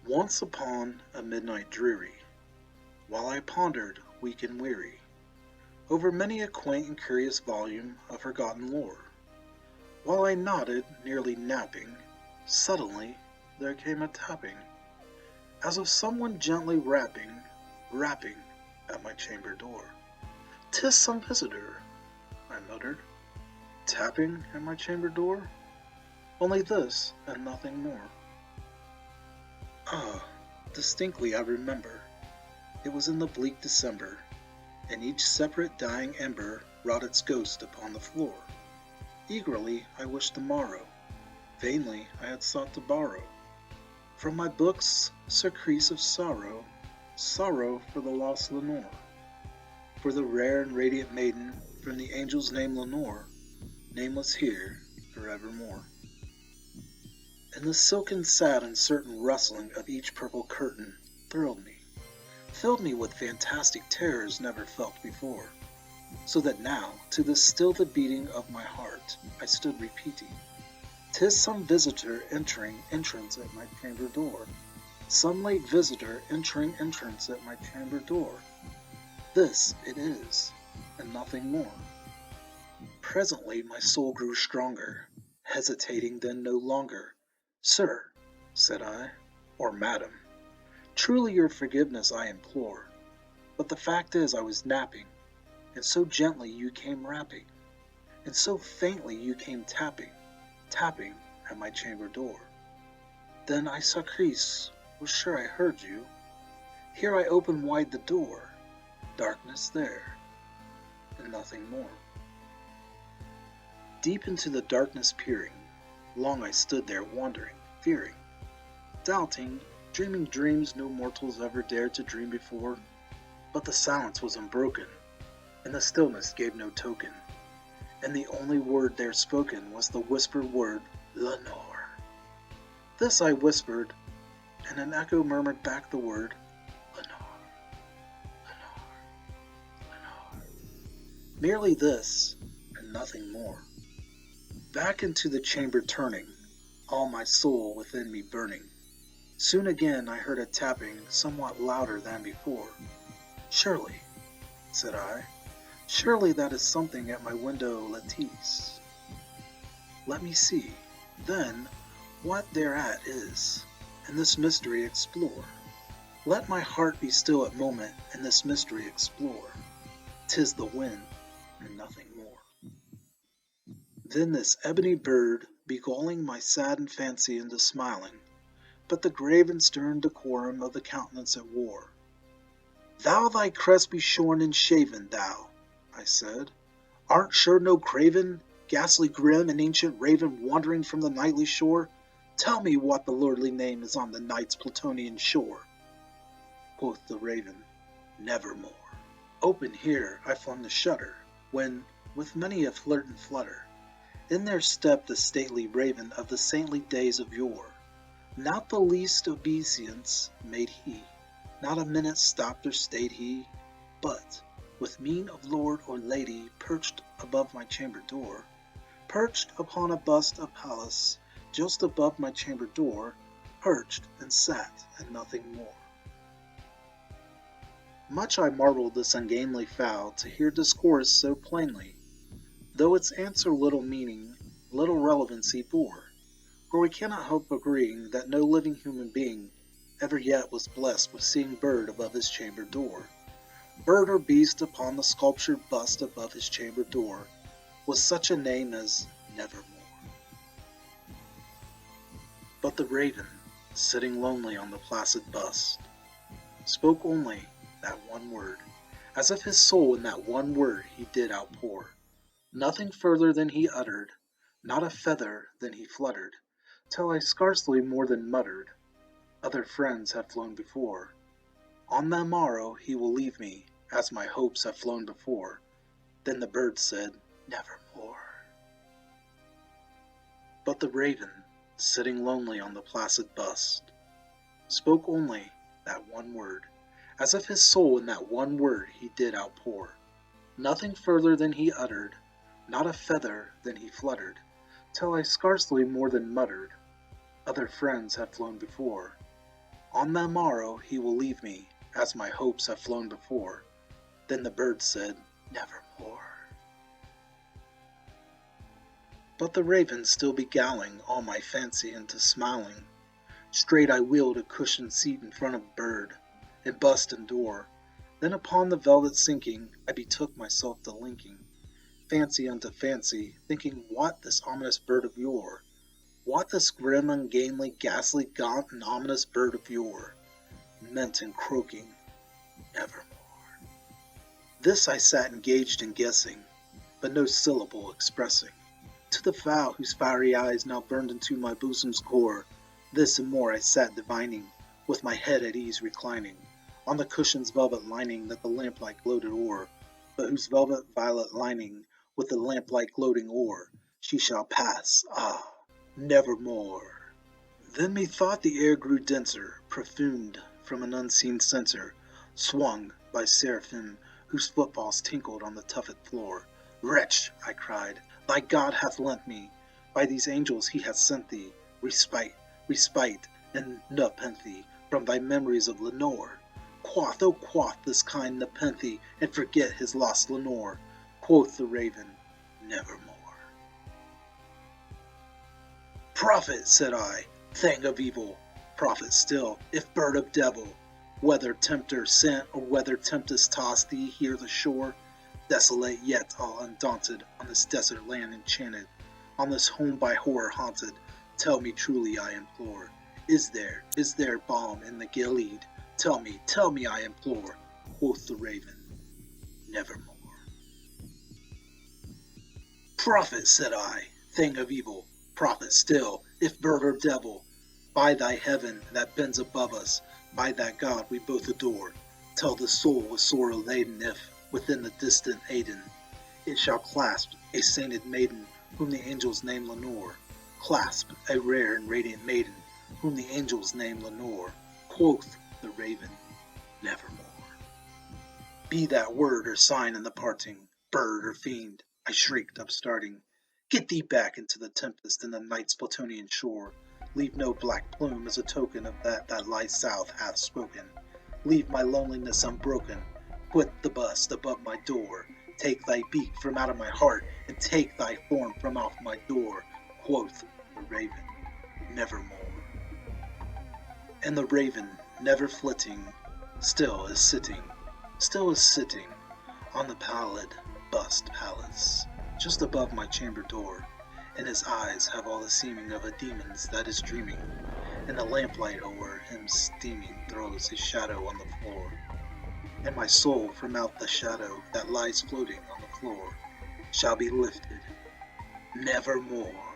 Once upon a midnight dreary, while I pondered, weak and weary, over many a quaint and curious volume of forgotten lore, while I nodded, nearly napping, suddenly there came a tapping, as of someone gently rapping at my chamber door. "'Tis some visitor," I muttered, "tapping at my chamber door. Only this, and nothing more." Ah, distinctly I remember. It was in the bleak December, and each separate dying ember wrought its ghost upon the floor. Eagerly I wished the morrow, vainly I had sought to borrow from my books surcease of sorrow, sorrow for the lost Lenore, for the rare and radiant maiden from the angel's name Lenore, nameless here forevermore. And the silken sad uncertain rustling of each purple curtain thrilled me, filled me with fantastic terrors never felt before, so that now, to this still the beating of my heart, I stood repeating, "'Tis some visitor entering entrance at my chamber door, some late visitor entering entrance at my chamber door. This it is, and nothing more." Presently my soul grew stronger, hesitating then no longer. "Sir," said I, "or madam, truly your forgiveness I implore, but the fact is I was napping, and so gently you came rapping, and so faintly you came tapping at my chamber door. Then I sacrisse, was sure I heard you. Here I opened wide the door, darkness there, and nothing more." Deep into the darkness peering, long I stood there wondering, fearing, doubting, dreaming dreams no mortals ever dared to dream before. But the silence was unbroken, and the stillness gave no token, and the only word there spoken was the whispered word, "Lenore." This I whispered, and an echo murmured back the word, "Lenore, Lenore, Lenore." Merely this, and nothing more. Back into the chamber turning, all my soul within me burning, soon again I heard a tapping somewhat louder than before. "Surely," said I, "surely that is something at my window lattice. Let me see, then, what thereat is, and this mystery explore. Let my heart be still a moment, and this mystery explore. 'Tis the wind, and nothing more." Then this ebony bird, beguiling my saddened fancy into smiling, but the grave and stern decorum of the countenance it wore. "Thou thy crest be shorn and shaven, thou," I said, "art sure no craven, ghastly grim, and ancient raven wandering from the nightly shore? Tell me what the lordly name is on the night's Plutonian shore." Quoth the raven, "Nevermore." Open here I flung the shutter, when, with many a flirt and flutter, in there stepped the stately raven of the saintly days of yore. Not the least obeisance made he, not a minute stopped or stayed he, but, with mien of lord or lady perched above my chamber door, perched upon a bust of Pallas, just above my chamber door, perched and sat, and nothing more. Much I marveled this ungainly fowl to hear discourse so plainly, though its answer little meaning, little relevancy bore, for we cannot help agreeing that no living human being ever yet was blessed with seeing bird above his chamber door, bird or beast upon the sculptured bust above his chamber door, with such a name as Nevermore. But the raven, sitting lonely on the placid bust, spoke only that one word, as if his soul in that one word he did outpour. Nothing further than he uttered, not a feather than he fluttered, till I scarcely more than muttered, "Other friends have flown before. On the morrow he will leave me, as my hopes have flown before." Then the bird said, "Nevermore." But the raven, sitting lonely on the placid bust, spoke only that one word, as if his soul in that one word he did outpour. Nothing further than he uttered, not a feather than he fluttered, till I scarcely more than muttered, "Other friends have flown before." On the morrow he will leave me, as my hopes have flown before. Then the bird said, nevermore. But the raven still beguiling all my fancy into smiling. Straight I wheeled a cushioned seat in front of the bird, and bust and door. Then upon the velvet sinking, I betook myself to linking fancy unto fancy, thinking what this ominous bird of yore, what this grim, ungainly, ghastly, gaunt, and ominous bird of yore, meant in croaking, nevermore. This I sat engaged in guessing, but no syllable expressing. To the fowl whose fiery eyes now burned into my bosom's core, this and more I sat divining, with my head at ease reclining, on the cushion's velvet lining that the lamplight gloated o'er, but whose velvet violet lining, with the lamplight gloating o'er, she shall pass, ah, nevermore. Then methought the air grew denser, perfumed from an unseen censer, swung by seraphim whose footfalls tinkled on the tufted floor. Wretch, I cried, thy God hath lent me, by these angels he hath sent thee, respite, and nepenthe from thy memories of Lenore. Quoth, oh quoth this kind nepenthe, and forget his lost Lenore. Quoth the raven, nevermore. Prophet, said I, thing of evil, prophet still, if bird of devil, whether tempter sent or whether tempest tossed thee here the shore, desolate yet all undaunted, on this desert land enchanted, on this home by horror haunted, tell me truly I implore, is there balm in the Gilead? Tell me I implore, quoth the raven, nevermore. Prophet, said I, thing of evil, prophet still, if bird or devil, by thy heaven that bends above us, by that God we both adore, tell the soul with sorrow laden if, within the distant Aidenn, it shall clasp a sainted maiden whom the angels name Lenore, clasp a rare and radiant maiden whom the angels name Lenore, quoth the raven, nevermore. Be that word or sign in the parting, bird or fiend, I shrieked, upstarting. Get thee back into the tempest and the night's Plutonian shore. Leave no black plume as a token of that lies south hath spoken. Leave my loneliness unbroken. Quit the bust above my door. Take thy beak from out of my heart, and take thy form from off my door, quoth the raven, nevermore. And the raven, never flitting, still is sitting on the pallid bust palace, just above my chamber door, and his eyes have all the seeming of a demon's that is dreaming, and the lamplight o'er him steaming throws his shadow on the floor, and my soul from out the shadow that lies floating on the floor shall be lifted nevermore.